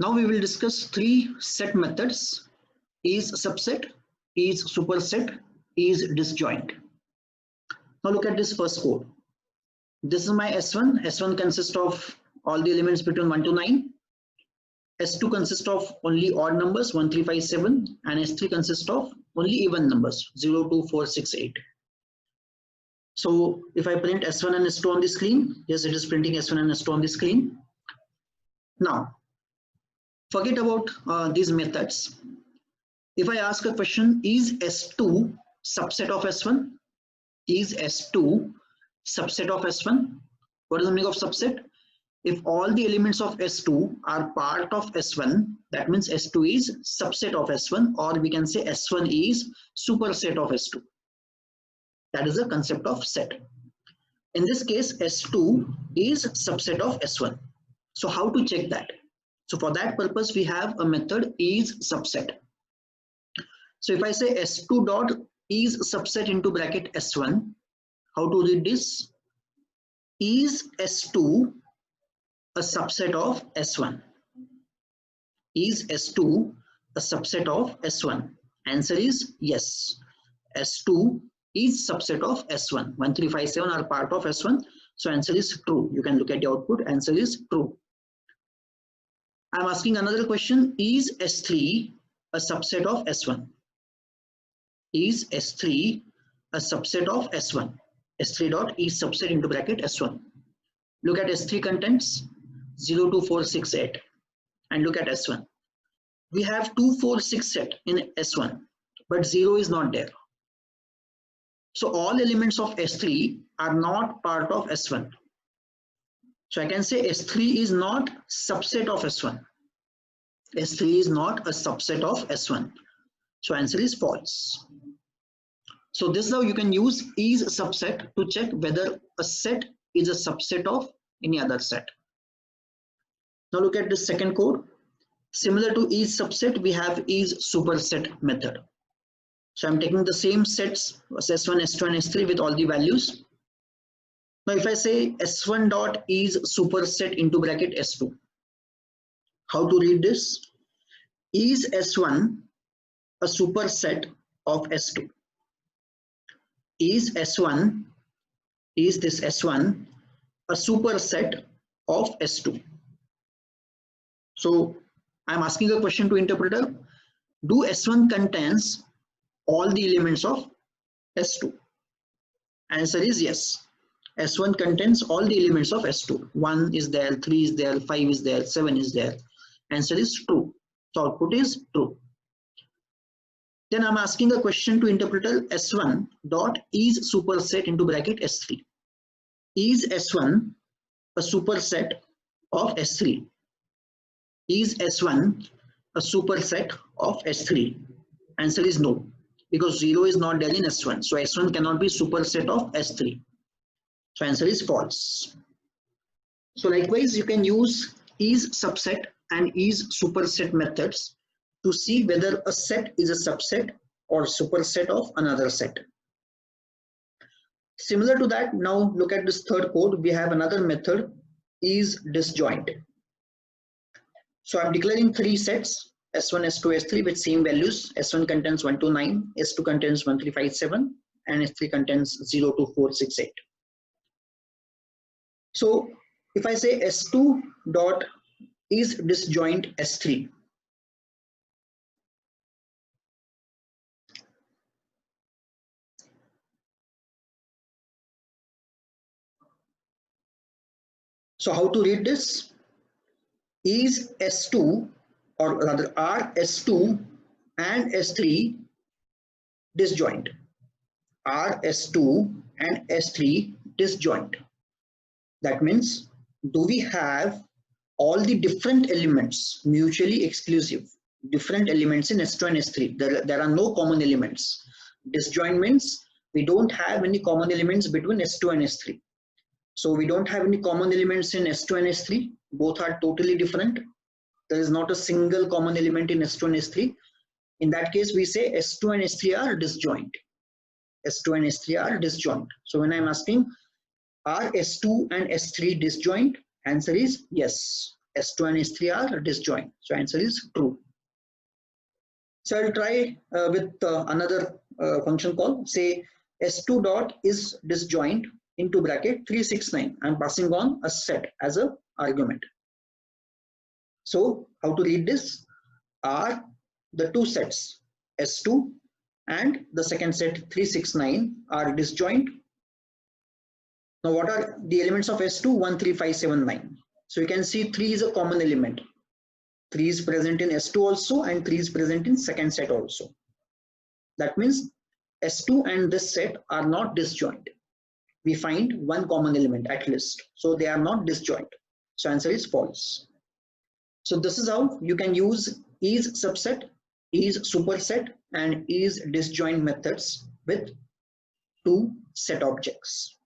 Now we will discuss three set methods: is subset, is superset, is disjoint. Now look at this first code. This is my S1. S1 consists of all the elements between 1 to 9. S2 consists of only odd numbers 1, 3, 5, 7, and S3 consists of only even numbers 0, 2, 4, 6, 8. So if I print S1 and S2 on the screen, yes, it is printing S1 and S2 on the screen. Now, forget about these methods. If I ask a question, is S2 subset of S1? Is S2 subset of S1? What is the meaning of subset? If all the elements of S2 are part of S1, that means S2 is subset of S1, or we can say S1 is superset of S2. That is the concept of set. In this case, S2 is subset of S1. So how to check that? So for that purpose, we have a method is subset. So if I say S2 dot is subset into bracket S1, how to read this? Is S2 a subset of S1? Is S2 a subset of S1? Answer is yes. S2 is subset of S1. 1, 3, 5, 7 are part of S1. So answer is true. You can look at the output. Answer is true. I'm asking another question. Is S3 a subset of S1? Is S3 a subset of S1? S3 dot is subset into bracket S1. Look at S3 contents 0, 2, 4, 6, 8. And look at S1. We have 2, 4, 6 set in S1, but 0 is not there. So all elements of S3 are not part of S1. So I can say S3 is not subset of S1. S3 is not a subset of S1. So answer is false. So this is how you can use is subset to check whether a set is a subset of any other set. Now look at the second code. Similar to is subset, we have is superset method. So I'm taking the same sets S1, S2 and S3 with all the values. Now if I say S1 dot is superset into bracket S2, how to read this? Is S1 a superset of S2? Is S1, is this S1 a superset of S2? So I'm asking a question to interpreter. Do S1 contains all the elements of S2? Answer is yes. S1 contains all the elements of S2. 1 is there, 3 is there, 5 is there, 7 is there. Answer is true. So output is true. Then I'm asking a question to interpreter. S1 dot is superset into bracket S3. Is S1 a superset of S3? Is S1 a superset of S3? Answer is no, because 0 is not there in S1. So S1 cannot be superset of S3. So answer is false. So likewise, you can use is subset and is superset methods to see whether a set is a subset or superset of another set. Similar to that, now look at this third code. We have another method, is disjoint. So I'm declaring three sets, S1, S2, S3 with same values. S1 contains 1 to 9, S2 contains 1, 3, 5, 7, and S3 contains 0 to 4, 6, 8. So if I say S2 dot is disjoint S3, so how to read this? Is S2, or rather are S2 and S3 disjoint? Are S2 and S3 disjoint? That means, do we have all the different elements mutually exclusive? Different elements in S2 and S3. There are no common elements. Disjoint means we don't have any common elements between S2 and S3. So we don't have any common elements in S2 and S3. Both are totally different. There is not a single common element in S2 and S3. In that case, we say S2 and S3 are disjoint. S2 and S3 are disjoint. So when I'm asking, are S2 and S3 disjoint? Answer is yes. S2 and S3 are disjoint. So answer is true. So I'll try with another function call. Say S2 dot is disjoint into bracket 369. I'm passing on a set as a argument. So how to read this? Are the two sets S2 and the second set 369 are disjoint. Now what are the elements of S2? 1, 3, 5, 7, 9. So you can see 3 is a common element. 3 is present in S2 also and 3 is present in second set also. That means S2 and this set are not disjoint. We find one common element at least. So they are not disjoint. So answer is false. So this is how you can use is subset, is superset and is disjoint methods with two set objects.